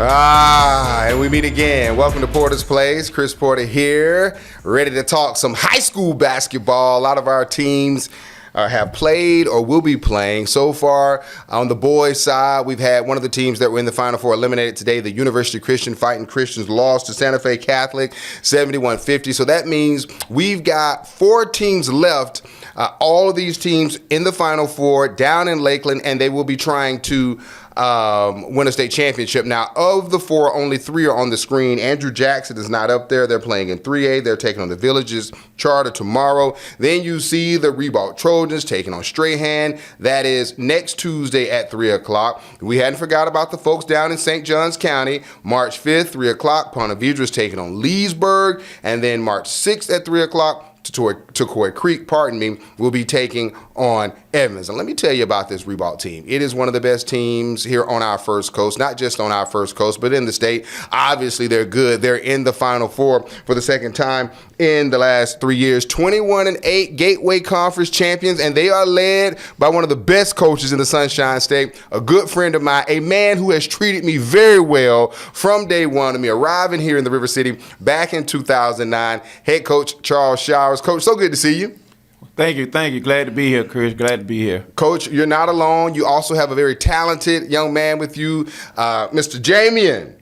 And we meet again. Welcome to Porter's Plays. Chris Porter here, ready to talk some high school basketball. A lot of our teams have played or will be playing. So far, on the boys' side, we've had one of the teams that were in the Final Four eliminated today. The University Christian Fighting Christians lost to Santa Fe Catholic, 71-50. So that means we've got 4 teams left. All of these teams in the Final Four down in Lakeland, and they will be trying to win a state championship. Now, of the 4, only 3 are on the screen. Andrew Jackson is not up there. They're playing in 3A. They're taking on the Villages Charter tomorrow. Then you see the Ribault Trojans taking on Strahan. That is next Tuesday at 3 o'clock. We hadn't forgot about the folks down in St. Johns County. March 5th, 3 o'clock, Ponte Vedra is taking on Leesburg. And then March 6th at 3 o'clock, Turquoise Creek, will be taking on Evans. And let me tell you about this Ribault team. It is one of the best teams here on our First Coast, not just on our First Coast, but in the state. Obviously, they're good. They're in the Final Four for the second time in the last 3 years. 21-8 Gateway Conference champions, and they are led by one of the best coaches in the Sunshine State, a good friend of mine, a man who has treated me very well from day one of me arriving here in the River City back in 2009, head coach Charles Showers. Coach, so good to see you. Thank you. Glad to be here, Chris. Glad to be here. Coach, you're not alone. You also have a very talented young man with you, Mr. Jamian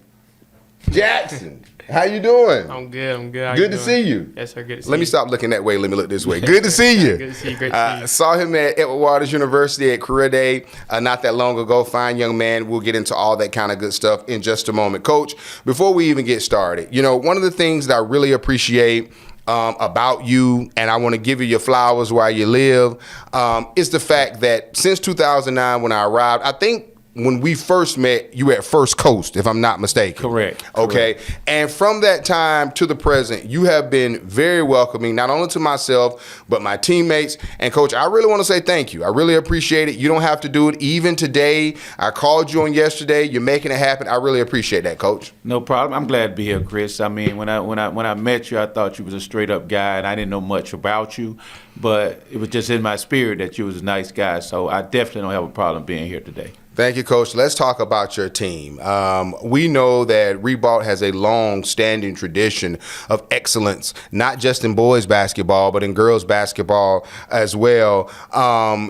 Jackson. How you doing? I'm good. How good to see you. Yes, sir. Good to see you. Let me stop looking that way. Let me look this way. Good to see you. Good to see you. Great to see you. Saw him at Edward Waters University at Career Day not that long ago. Fine young man. We'll get into all that kind of good stuff in just a moment. Coach, before we even get started, one of the things that I really appreciate about you, and I want to give you your flowers while you live, is the fact that since 2009 when I arrived, I think when we first met, you were at First Coast, if I'm not mistaken. Correct. Okay. And from that time to the present, you have been very welcoming, not only to myself, but my teammates. And Coach, I really want to say thank you. I really appreciate it. You don't have to do it. Even today, I called you on yesterday. You're making it happen. I really appreciate that, Coach. No problem. I'm glad to be here, Chris. I mean, when I met you, I thought you was a straight up guy, and I didn't know much about you, but it was just in my spirit that you was a nice guy. So I definitely don't have a problem being here today. Thank you, Coach. Let's talk about your team. We know that Ribault has a long-standing tradition of excellence, not just in boys basketball, but in girls basketball as well.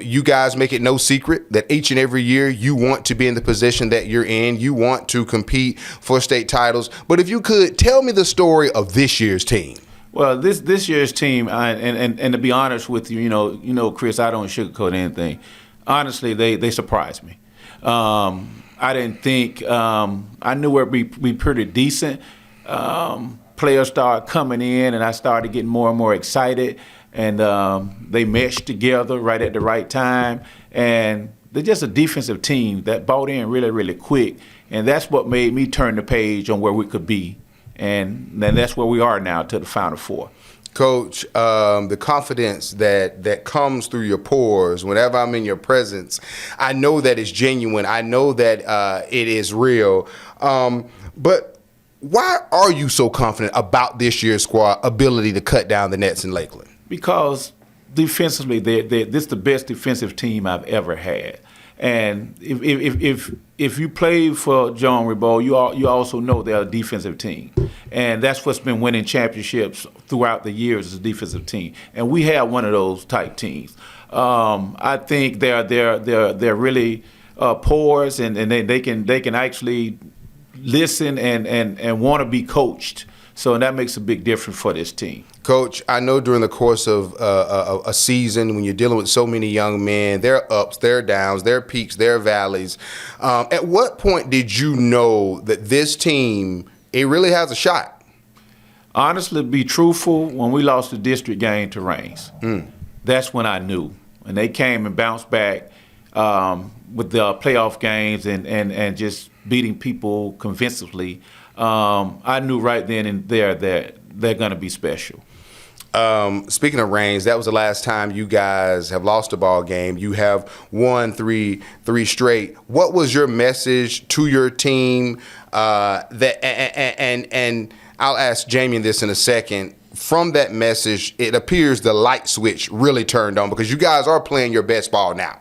You guys make it no secret that each and every year you want to be in the position that you're in. You want to compete for state titles. But if you could, tell me the story of this year's team. Well, this year's team, and to be honest with you, Chris, I don't sugarcoat anything. Honestly, they surprised me. I didn't think I knew it would be pretty decent. Players started coming in, and I started getting more and more excited. And they meshed together right at the right time. And they're just a defensive team that bought in really, really quick. And that's what made me turn the page on where we could be. And then that's where we are now, to the Final Four. Coach, the confidence that comes through your pores whenever I'm in your presence, I know that it's genuine. I know that it is real. But why are you so confident about this year's squad ability to cut down the nets in Lakeland? Because defensively, this is the best defensive team I've ever had. And if you play for John Ribault, you also know they're a defensive team, and that's what's been winning championships throughout the years as a defensive team. And we have one of those type teams. I think they're really porous, and they can actually listen and want to be coached. So that makes a big difference for this team. Coach, I know during the course of a season, when you're dealing with so many young men, there are ups, there are downs, there are peaks, there are valleys. At what point did you know that this team, it really has a shot? Honestly, to be truthful, when we lost the district game to Reigns, that's when I knew. And they came and bounced back with the playoff games and just beating people convincingly. I knew right then and there that they're going to be special. Speaking of Reigns, that was the last time you guys have lost a ball game. You have won three straight. What was your message to your team? And I'll ask Jamian this in a second. From that message, it appears the light switch really turned on because you guys are playing your best ball now.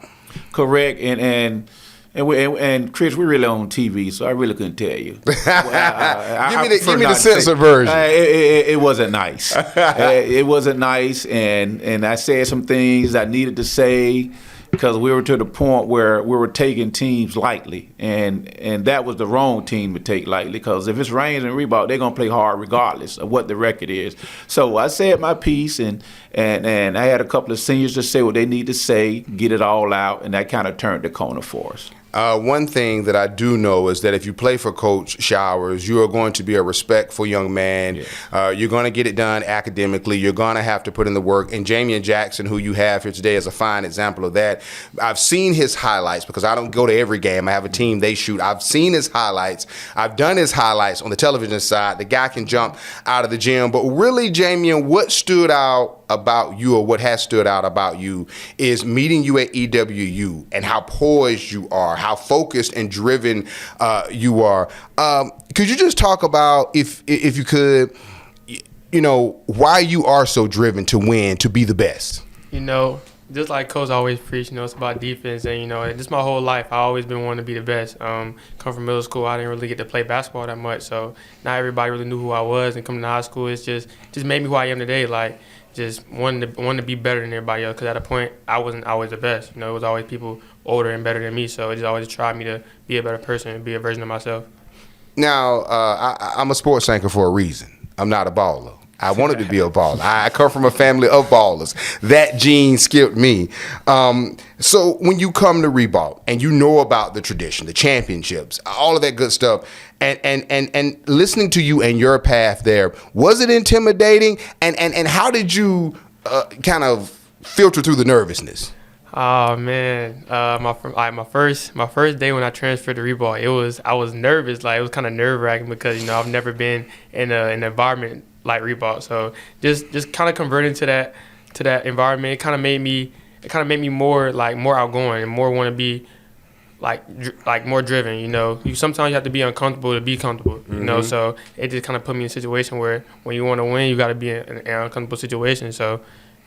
Correct, and And Chris, we're really on TV, so I really couldn't tell you. Give me the censored version. It wasn't nice. It wasn't nice, and I said some things I needed to say because we were to the point where we were taking teams lightly, and that was the wrong team to take lightly because if it's Reigns and Ribault, they're gonna play hard regardless of what the record is. So I said my piece, and I had a couple of seniors to say what they need to say, get it all out, and that kind of turned the corner for us. One thing that I do know is that if you play for Coach Showers, you are going to be a respectful young man. Yeah. You're going to get it done academically. You're going to have to put in the work. And Jamian Jackson, who you have here today, is a fine example of that. I've seen his highlights because I don't go to every game. I have a team they shoot. I've seen his highlights. I've done his highlights on the television side. The guy can jump out of the gym. But really, Jamian, what stood out about you, or what has stood out about you, is meeting you at EWU and how poised you are, how focused and driven you are. Could you just talk about, if you could, why you are so driven to win, to be the best? Just like Coach always preached, it's about defense, and just my whole life, I always been wanting to be the best. Come from middle school, I didn't really get to play basketball that much, so not everybody really knew who I was. And coming to high school, it's just made me who I am today. Like, just wanting to be better than everybody else, because at a point I wasn't always the best. It was always people older and better than me, so it just always tried me to be a better person and be a version of myself. Now, I'm a sports anchor for a reason. I'm not a baller. I wanted to be a baller. I come from a family of ballers. That gene skipped me. So when you come to Ribault and you know about the tradition, the championships, all of that good stuff, and listening to you and your path there, was it intimidating? And how did you kind of filter through the nervousness? Oh man, my first day when I transferred to Ribault, I was nervous. Like, it was kind of nerve-wracking because I've never been in an environment like Ribault. So just kind of converting to that environment, it kind of made me more outgoing and more want to be like more driven. You sometimes you have to be uncomfortable to be comfortable. So it just kind of put me in a situation where when you want to win, you got to be in an uncomfortable situation. So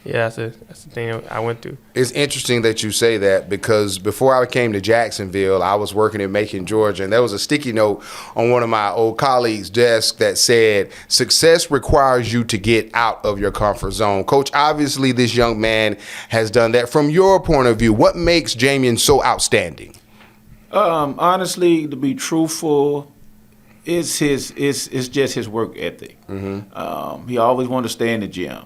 yeah, that's the thing that I went through. It's interesting that you say that, because before I came to Jacksonville, I was working in Macon, Georgia, and there was a sticky note on one of my old colleagues' desk that said, "Success requires you to get out of your comfort zone." Coach, obviously this young man has done that. From your point of view, what makes Jamian so outstanding? Honestly, to be truthful, it's just his work ethic. Mm-hmm. He always wanted to stay in the gym.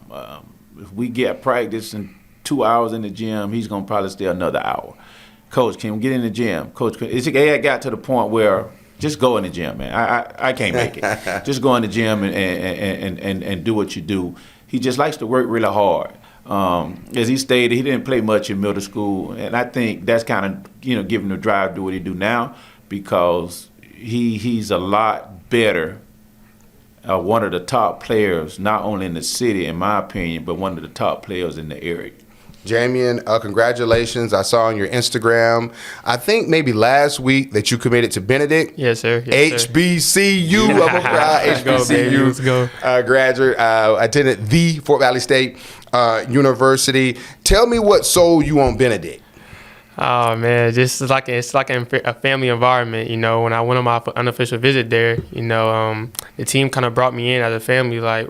If we get practice in 2 hours in the gym, he's going to probably stay another hour. Coach, can we get in the gym? Coach, it got to the point where just go in the gym, man. I can't make it. Just go in the gym and do what you do. He just likes to work really hard. As he stated, he didn't play much in middle school, and I think that's kind of giving him the drive to do what he do now, because he's a lot better. One of the top players, not only in the city, in my opinion, but one of the top players in the area. Jamian, congratulations. I saw on your Instagram, I think maybe last week, that you committed to Benedict. Yes, sir. HBCU. I'm a proud HBCU graduate. Attended the Fort Valley State University. Tell me what sold you on Benedict. Oh man, it's like a family environment. When I went on my unofficial visit there, the team kind of brought me in as a family. Like,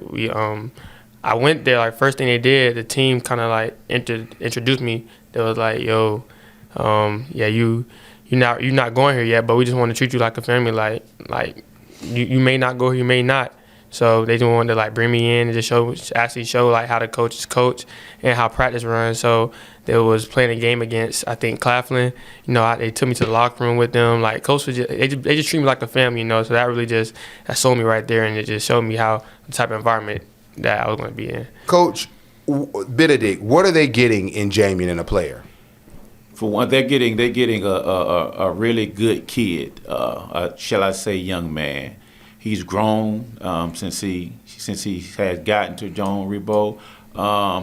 I went there. Like, first thing they did, the team kind of like introduced me. They was like, "Yo, you're not going here yet, but we just want to treat you like a family. Like you may not go here, you may not." So they just wanted to like bring me in and just show like how the coaches coach and how practice runs. So they was playing a game against, I think, Claflin. They took me to the locker room with them. Like, coach was they just treat me like a family. So that really that sold me right there, and it just showed me how the type of environment that I was going to be in. Coach Benedict, what are they getting in Jamian and a player? For one, they're getting a really good kid. Shall I say, young man. He's grown since he has gotten to John Ribault.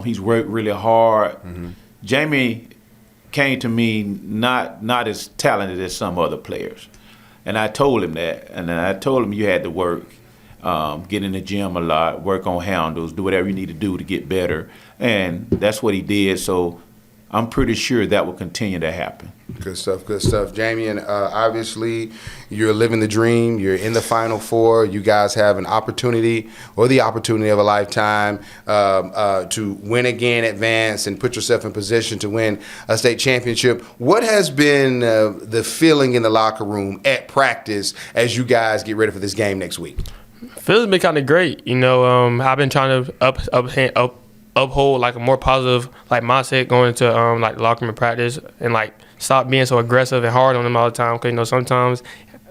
He's worked really hard. Mm-hmm. Jamie came to me not as talented as some other players, and I told him that. And then I told him you had to work, get in the gym a lot, work on handles, do whatever you need to do to get better, and that's what he did. So I'm pretty sure that will continue to happen. Good stuff, good stuff. Jamie, and obviously you're living the dream. You're in the Final Four. You guys have an opportunity, or the opportunity of a lifetime, to win again, advance, and put yourself in position to win a state championship. What has been the feeling in the locker room at practice as you guys get ready for this game next week? Feels been kind of great. You know, I've been trying to uphold like a more positive like mindset going into like locker room practice, and like stop being so aggressive and hard on them all the time. Because, you know, sometimes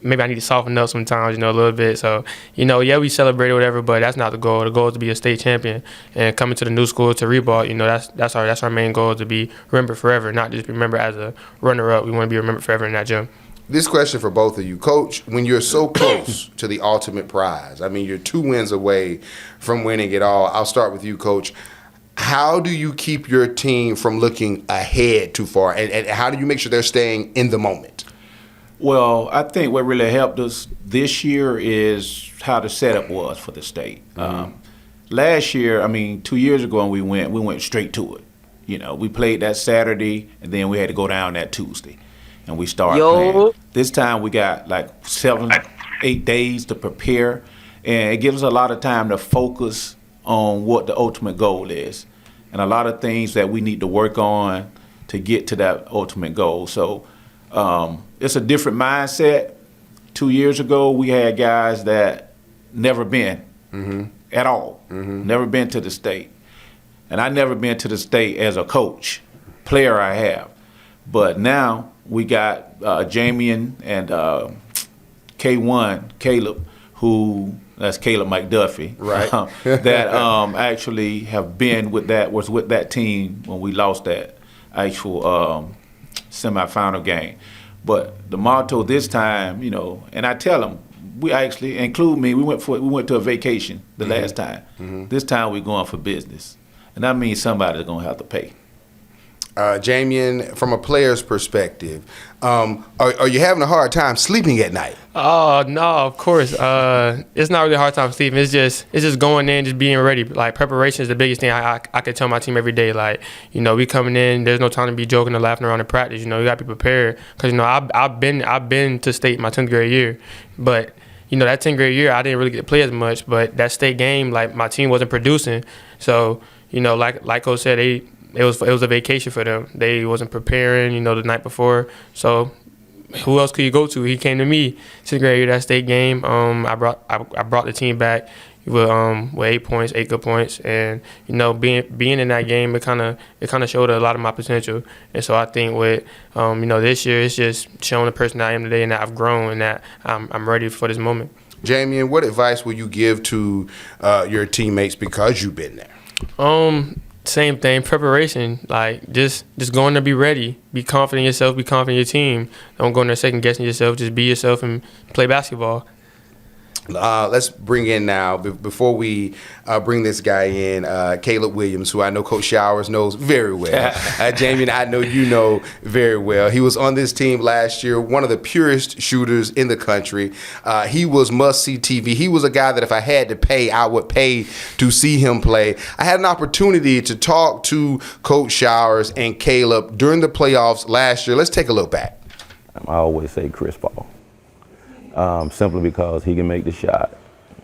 maybe I need to soften up sometimes, you know, a little bit. So, you know, yeah, we celebrate or whatever, but that's not the goal. The goal is to be a state champion and coming to the new school to Ribault. You know, that's our main goal, to be remembered forever, not just remembered as a runner-up. We want to be remembered forever in that gym. This question for both of you. Coach, when you're so close to the ultimate prize, I mean, you're 2 wins away from winning it all. I'll start with you, Coach. How do you keep your team from looking ahead too far, and how do you make sure they're staying in the moment? Well, I think what really helped us this year is how the setup was for the state. Last year, I mean, 2 years ago when we went straight to it. You know, we played that Saturday, and then we had to go down that Tuesday, and we started playing. This time we got like 7, 8 days to prepare, and it gives us a lot of time to focus on what the ultimate goal is, and a lot of things that we need to work on to get to that ultimate goal. So it's a different mindset. 2 years ago, we had guys that never been at all, never been to the state. And I never been to the state as a coach. Player I have. But now we got Jamie and K1, Caleb, who, that's Caleb McDuffie, right? That actually have been with that team when we lost that actual semifinal game. But the motto this time, you know, and I tell them, we actually include me. We went to a vacation the last time. This time we're going for business, and that means somebody's gonna have to pay. Jamian, from a player's perspective, are you having a hard time sleeping at night? Oh no, of course. It's not really a hard time sleeping. It's just going in, just being ready. Like, preparation is the biggest thing I could tell my team every day. Like, you know, we coming in. There's no time to be joking or laughing around in practice. You know, you got to be prepared, because, you know, I've been to state my 10th grade year, but, you know, that 10th grade year I didn't really get to play as much. But that state game, like, my team wasn't producing. So, you know, like Coach said, it was a vacation for them. They wasn't preparing, you know, the night before. So who else could you go to? He came to me 6th grade year, that state game. I brought the team back with 8 points, 8 good points, and, you know, being in that game, it kind of showed a lot of my potential. And so I think with you know, this year, it's just showing the person I am today, and that I've grown, and that I'm ready for this moment. Jamian, what advice will you give to your teammates because you've been there? Same thing, preparation. Like, just going to be ready. Be confident in yourself, be confident in your team. Don't go in there second guessing yourself. Just be yourself and play basketball. Let's bring in now, before we bring this guy in, Caleb Williams, who I know Coach Showers knows very well. Jamie, I know you know very well. He was on this team last year, one of the purest shooters in the country. He was must-see TV. He was a guy that if I had to pay, I would pay to see him play. I had an opportunity to talk to Coach Showers and Caleb during the playoffs last year. Let's take a look back. I always say Chris Paul. Simply because he can make the shot,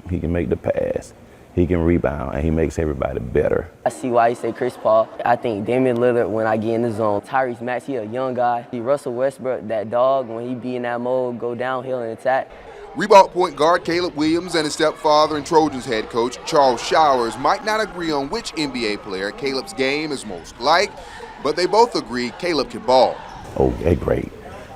he can make the pass, he can rebound, and he makes everybody better. I see why you say Chris Paul. I think Damian Lillard, when I get in the zone, Tyrese Maxey, he a young guy. Russell Westbrook, that dog, when he be in that mode, go downhill and attack. Ribault point guard Caleb Williams and his stepfather and Trojans head coach Charles Showers might not agree on which NBA player Caleb's game is most like, but they both agree Caleb can ball. Oh, they're great.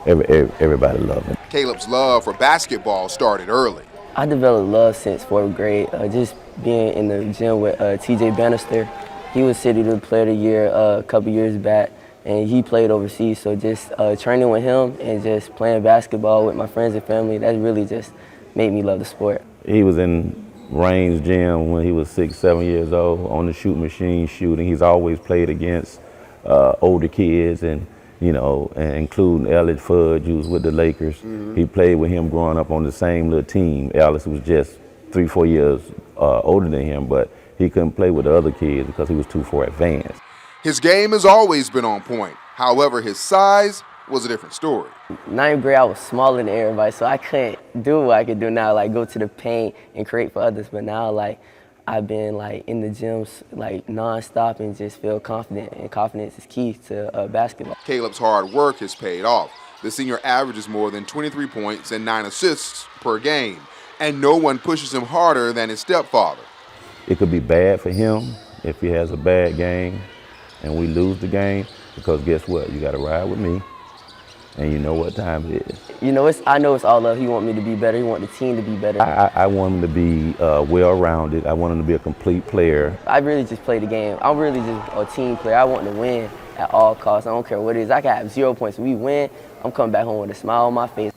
Everybody loves him. Caleb's love for basketball started early. I developed love since 4th grade. Just being in the gym with T.J. Bannister. He was City Player of the Year a couple years back, and he played overseas. So just training with him and just playing basketball with my friends and family, that really just made me love the sport. He was in Rain's gym when he was 6, 7 years old on the shoot machine shooting. He's always played against older kids, and you know, including Elliot Fudge, who was with the Lakers. He played with him growing up on the same little team. Ellis was just 3, 4 years older than him, but he couldn't play with the other kids because he was too far advanced. His game has always been on point. However, his size was a different story. Ninth grade, I was smaller than everybody, so I couldn't do what I could do now, like go to the paint and create for others. But now, like, I've been like in the gyms like nonstop and just feel confident, and confidence is key to basketball. Caleb's hard work has paid off. The senior averages more than 23 points and 9 assists per game, and no one pushes him harder than his stepfather. It could be bad for him if he has a bad game and we lose the game, because guess what? You got to ride with me, and you know what time it is. You know, I know it's all love. He want me to be better. He want the team to be better. I want him to be well-rounded. I want him to be a complete player. I really just play the game. I'm really just a team player. I want to win at all costs. I don't care what it is. I can have 0 points. If we win, I'm coming back home with a smile on my face.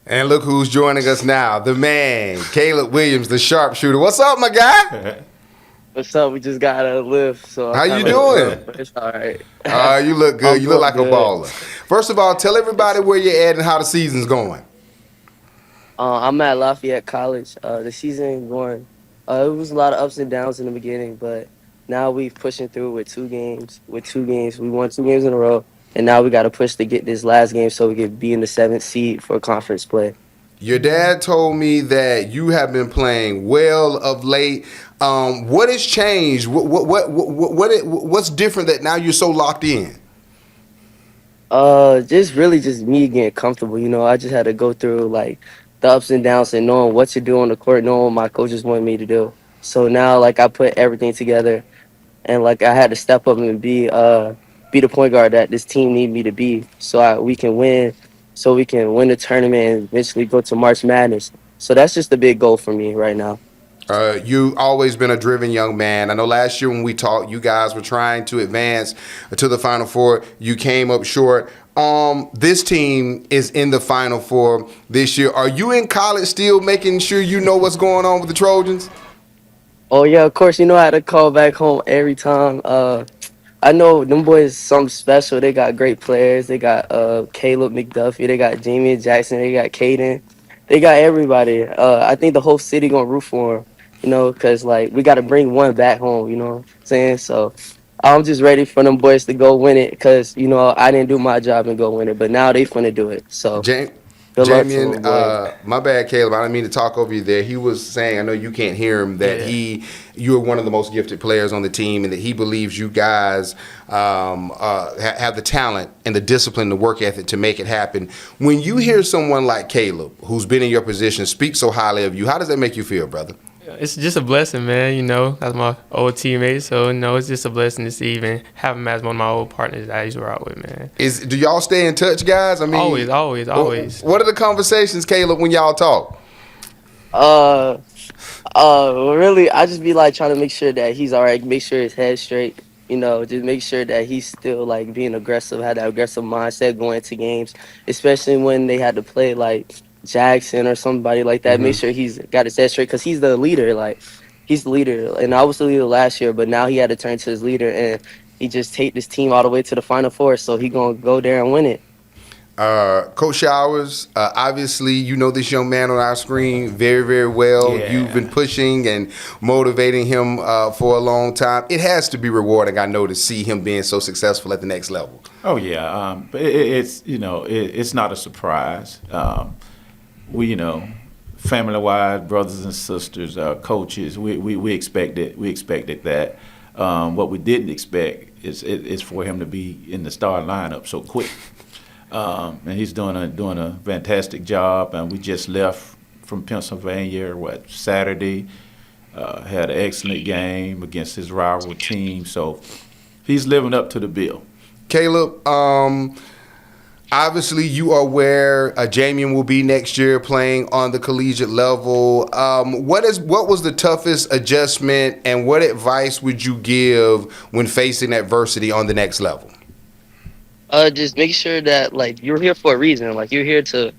And look who's joining us now, the man, Caleb Williams, the sharpshooter. What's up, my guy? What's up? We just got a lift. So How you doing? It's all right. You look good. You look like good. a baller. First of all, tell everybody where you're at and how the season's going. I'm at Lafayette College. The season going. It was a lot of ups and downs in the beginning, but now we're pushing through with 2 games. We won 2 games in a row, and now we got to push to get this last game so we can be in the 7th seed for conference play. Your dad told me that you have been playing well of late. What has changed? What's different that now you're so locked in? Just really just me getting comfortable. You know, I just had to go through like the ups and downs and knowing what to do on the court, knowing what my coaches wanted me to do. So now, like, I put everything together, and like I had to step up and be the point guard that this team need me to be, so we can win the tournament and eventually go to March Madness. So that's just the big goal for me right now. You've always been a driven young man. I know last year when we talked, you guys were trying to advance to the Final Four. You came up short. This team is in the Final Four this year. Are you in college still making sure you know what's going on with the Trojans? Oh, yeah, of course. You know I had to call back home every time. I know them boys something special. They got great players. They got Caleb McDuffie. They got Jamie Jackson. They got Caden. They got everybody. I think the whole city going to root for them, you know, because, like, we got to bring one back home, you know what I'm saying? So I'm just ready for them boys to go win it because, you know, I didn't do my job and go win it. But now they finna do it. So good luck to them, boys. My bad, Caleb. I didn't mean to talk over you there. He was saying, I know you can't hear him, that you're one of the most gifted players on the team, and that he believes you guys have the talent and the discipline, the work ethic to make it happen. When you hear someone like Caleb, who's been in your position, speak so highly of you, how does that make you feel, brother? It's just a blessing, man. You know, that's my old teammate, so you know, it's just a blessing to see even have him as one of my old partners that I used to rock with, man. Do y'all stay in touch, guys? I mean, always. What are the conversations, Caleb, when y'all talk? Really, I just be like trying to make sure that he's all right, make sure his head's straight, you know, just make sure that he's still like being aggressive, had that aggressive mindset going into games, especially when they had to play like Jackson or somebody like that. Make sure he's got his head straight because he's the leader. Like, he's the leader, and I was the leader last year, but now he had to turn to his leader, and he just take this team all the way to the Final Four. So he gonna go there and win it. Coach Showers, obviously you know this young man on our screen very, very well. Yeah. You've been pushing and motivating him for a long time. It has to be rewarding, I know, to see him being so successful at the next level. Oh yeah, but it's it's not a surprise. We, you know, family-wise, brothers and sisters, coaches, we expected that. What we didn't expect is for him to be in the starting lineup so quick. And he's doing a fantastic job. And we just left from Pennsylvania Saturday. Had an excellent game against his rival team. So he's living up to the bill. Caleb, obviously you are where Jamian will be next year playing on the collegiate level. What was the toughest adjustment, and what advice would you give when facing adversity on the next level? Just make sure that, like, you're here for a reason. Like, you're here to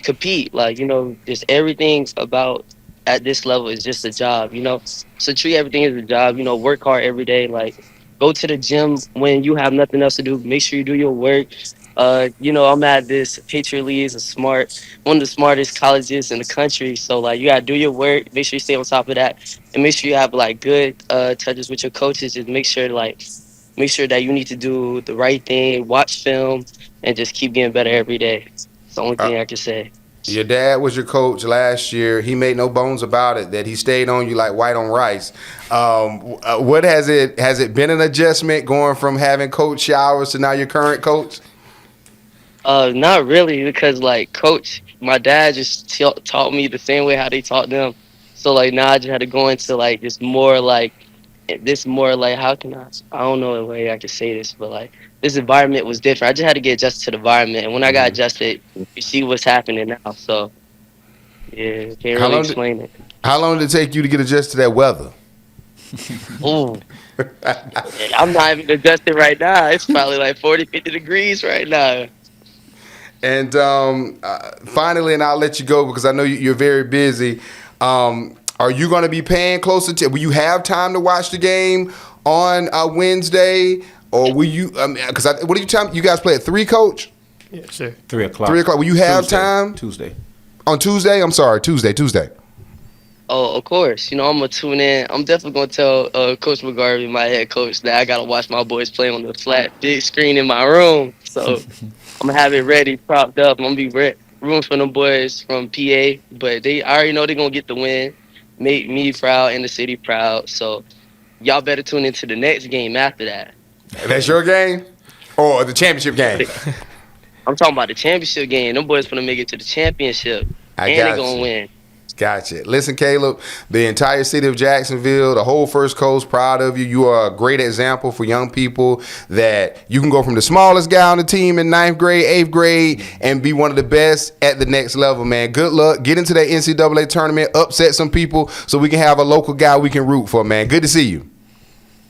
compete. Like, you know, just everything's about at this level is just a job, you know. So treat everything as a job. You know, work hard every day. Like, go to the gym when you have nothing else to do. Make sure you do your work. I'm at this Patriot League is one of the smartest colleges in the country. So like you gotta do your work. Make sure you stay on top of that, and make sure you have like good touches with your coaches. Just make sure that you need to do the right thing, watch film, and just keep getting better every day. It's the only thing I can say. Your dad was your coach last year. He made no bones about it that he stayed on you like white on rice. What has it been an adjustment going from having Coach Showers to now your current coach? Not really, because like coach, my dad just taught me the same way how they taught them. So like now I just had to go into like this more like how can I don't know the way I can say this, but like this environment was different. I just had to get adjusted to the environment, and when I got adjusted, you see what's happening now. So yeah, can't really explain it. How long did it take you to get adjusted to that weather? Ooh. I'm not even adjusted right now. It's probably like 40, 50 degrees right now. And finally, and I'll let you go because I know you're very busy. Are you going to be paying close attention? Will you have time to watch the game on Wednesday, or will you? Because what do you tell me? You guys play at 3, Coach? Yeah, sure. 3 o'clock. 3 o'clock. Will you have time? Tuesday. On Tuesday? I'm sorry, Tuesday. Oh, of course. I'm gonna tune in. I'm definitely gonna tell Coach McGarvey, my head coach, that I gotta watch my boys play on the flat, big screen in my room. So I'm gonna have it ready, propped up. I'm gonna be rooting for them boys from PA, but I already know they're gonna get the win, make me proud and the city proud. So y'all better tune into the next game after that. That's your game, or the championship game? I'm talking about the championship game. Them boys gonna make it to the championship, and they're gonna win. Gotcha. Listen, Caleb, the entire city of Jacksonville, the whole First Coast, proud of you. You are a great example for young people that you can go from the smallest guy on the team in 9th grade, 8th grade, and be one of the best at the next level, man. Good luck. Get into that NCAA tournament, upset some people so we can have a local guy we can root for, man. Good to see you.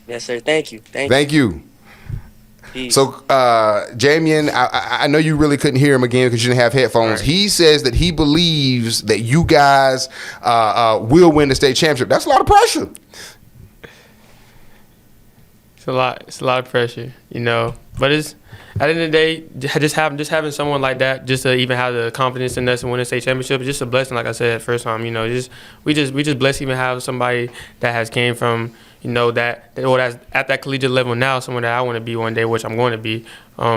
Yes, sir. Thank you. Thank you. Peace. So, Jamian, I know you really couldn't hear him again because you didn't have headphones. Right. He says that he believes that you guys will win the state championship. That's a lot of pressure. It's a lot of pressure, But it's at the end of the day, just having someone like that, just to even have the confidence in us and win the state championship, is just a blessing. Like I said first time, we just blessed to even have somebody that has came from. That's at that collegiate level now, someone that I want to be one day, which I'm going to be,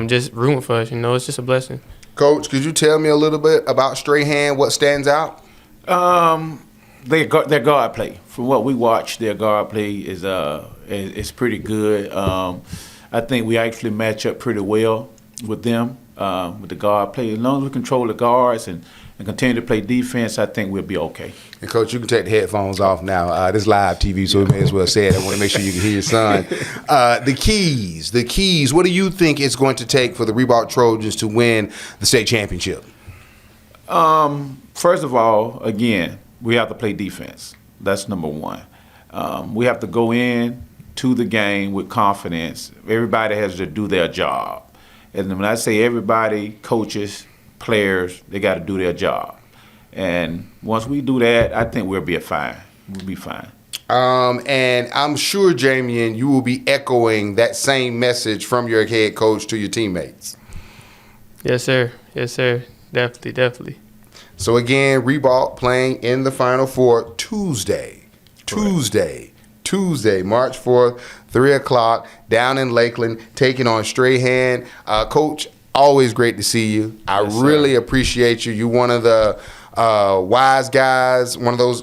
just rooting for us, it's just a blessing. Coach, could you tell me a little bit about Strahan, what stands out? Their guard play. From what we watch, their guard play is pretty good. I think we actually match up pretty well with them, with the guard play. As long as we control the guards and continue to play defense, I think we'll be okay. And, Coach, you can take the headphones off now. This is live TV, so we may as well say it. I want to make sure you can hear your son. The keys. What do you think it's going to take for the Ribault Trojans to win the state championship? First of all, again, we have to play defense. That's number one. We have to go in to the game with confidence. Everybody has to do their job. And when I say everybody, coaches, players, they got to do their job. And once we do that, I think we'll be fine. We'll be fine. And I'm sure, Jamian, you will be echoing that same message from your head coach to your teammates. Yes, sir. Definitely. So, again, Ribault playing in the Final Four Tuesday, March 4th, 3 o'clock, down in Lakeland, taking on Strahan. Coach, always great to see you. I really appreciate you. You're one of the wise guys, one of those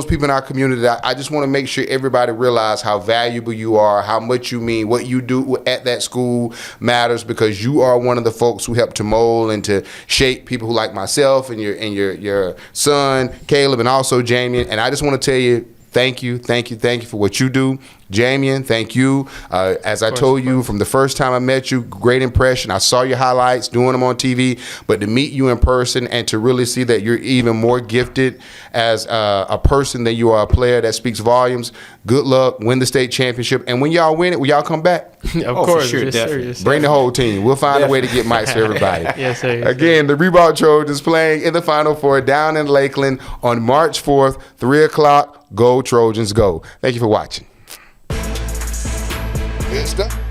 people in our community that I just want to make sure everybody realize how valuable you are, how much you mean, what you do at that school matters, because you are one of the folks who help to mold and to shape people who like myself and your son Caleb, and also Jamian. And I just want to tell you, thank you for what you do. Jamian, thank you. As I told you from the first time I met you, great impression. I saw your highlights, doing them on TV, but to meet you in person and to really see that you're even more gifted as a person than you are a player, that speaks volumes. Good luck, win the state championship, and when y'all win it, will y'all come back? Of course, for sure, yes, definitely. sir. Bring the whole team. We'll find a way to get mics for everybody. Yes, sir. Again, the Ribault Trojans playing in the Final Four down in Lakeland on March 4th, 3 o'clock. Go Trojans, go. Thank you for watching. Good stuff.